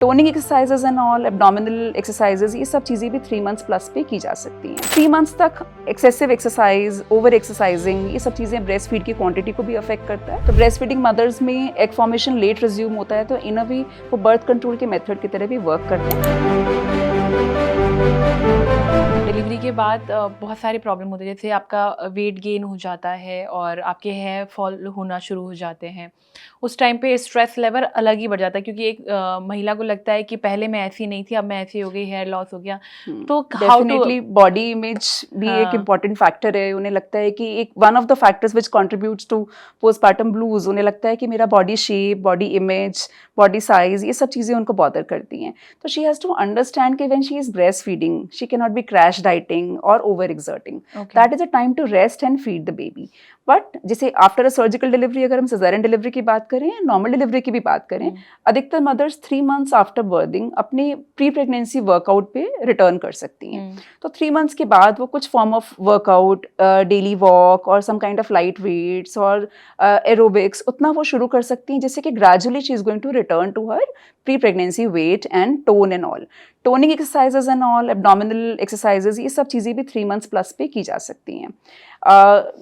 Toning exercises and all, abdominal exercises, ये सब चीज़ें भी 3 मंथ्स प्लस पे की जा सकती हैं। 3 मंथ्स तक एक्सेसिव एक्सरसाइज, ओवर एक्सरसाइजिंग, ये सब चीज़ें ब्रेस्ट फीड की क्वांटिटी को भी अफेक्ट करता है। तो ब्रेस्ट फीडिंग मदर्स में एग फॉर्मेशन लेट रिज्यूम होता है, तो इन अ वे वो बर्थ कंट्रोल के मेथड की तरह भी वर्क करता है। डिलीवरी के बाद बहुत सारे प्रॉब्लम होते हैं, जैसे आपका वेट गेन हो जाता है और आपके हेयर फॉल होना शुरू हो जाते हैं। उस टाइम पे स्ट्रेस लेवल अलग ही बढ़ जाता है, क्योंकि एक महिला को लगता है कि पहले मैं ऐसी नहीं थी, अब मैं ऐसी हो गई, हेयर लॉस हो गया। तो how to definitely body image भी एक इम्पॉर्टेंट फैक्टर है। उन्हें लगता है कि एक one of the factors which contributes to postpartum blues, उन्हें लगता है कि मेरा body shape, body image, body size, ये सब चीज़ें उनको बॉदर करती हैं। तो शी हैज़ टू अंडरस्टैंड कि when she is breastfeeding she can not be crash dieting और overexerting. That is a time to rest and feed the baby. But जैसे आफ्टर अ सर्जिकल डिलीवरी, अगर हम caesarean delivery की बात करें, normal delivery की भी बात करें, अधिकतर मदर्स 3 मंथ्स आफ्टर बर्थिंग अपने प्री प्रेगनेंसी वर्कआउट पे रिटर्न कर सकती हैं। तो 3 मंथ्स के बाद वो कुछ form of workout, daily walk और some kind of light weights और एरोबिक्स, उतना वो शुरू कर सकती हैं, जिससे कि gradually she is going to return to her pre pregnancy weight and tone and all. Toning exercises and all, abdominal exercises, ये सब चीज़ें भी 3 मंथ्स प्लस पे की जा सकती हैं।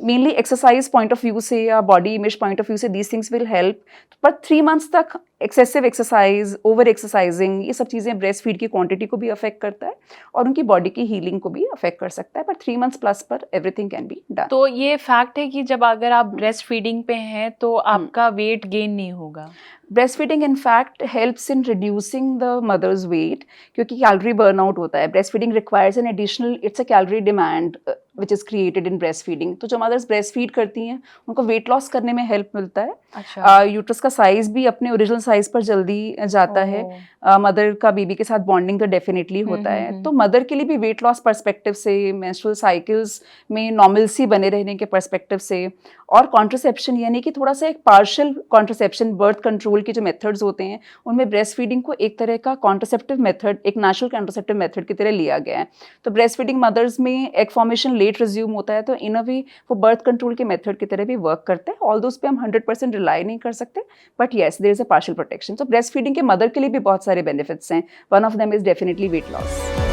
Mainly exercise point of view से या body image point of view से दीज थिंग्स विल हेल्प, पर 3 मंथ्स तक एक्सेसिव एक्सरसाइज, ओवर एक्सरसाइजिंग, ये सब चीज़ें ब्रेस्ट फीड की क्वांटिटी को भी अफेक्ट करता है और उनकी बॉडी की हीलिंग को भी अफेक्ट कर सकता है। पर 3 मंथ्स प्लस पर एवरीथिंग कैन बी डन। तो ये फैक्ट है कि जब अगर आप ब्रेस्ट फीडिंग पे हैं तो आपका वेट गेन नहीं होगा। Breastfeeding in fact helps in reducing the mother's weight, क्योंकि कैलोरी बर्नआउट होता है। Breastfeeding requires an additional, it's a calorie demand which is created in breast feeding. तो जो मदर्स ब्रेस्ट फीड करती हैं उनको वेट लॉस करने में हेल्प मिलता है। अच्छा। यूट्रस का साइज भी अपने ओरिजिनल साइज पर जल्दी जाता है। मदर का बेबी के साथ बॉन्डिंग तो डेफिनेटली होता है। तो मदर के लिए भी वेट लॉस पर्सपेक्टिव से, मेंस्ट्रुअल साइकिल्स में नॉर्मलसी बने रहने के पर्सपेक्टिव से, और कॉन्ट्रासेप्शन यानी कि थोड़ा सा एक पार्शियल कॉन्ट्रासेप्शन, बर्थ कंट्रोल के जो मेथड्स होते हैं उनमें ब्रेस्ट फीडिंग को एक तरह का कॉन्ट्रासेप्टिव मेथड, एक नेचुरल कॉन्ट्रासेप्टिव मेथड की तरह लिया गया है। तो ब्रेस्ट फीडिंग मदर्स में एग फॉर्मेशन लेट रिज्यूम होता है, तो इन अ वे वो बर्थ कंट्रोल के मेथड की तरह भी वर्क करता है। ऑल उस पे हम 100% रिलाई नहीं कर सकते, but yes there is a partial protection. तो ब्रेस्ट फीडिंग के मदर के लिए भी बहुत सारे बेनिफिट्स हैं। One of them is definitely weight loss.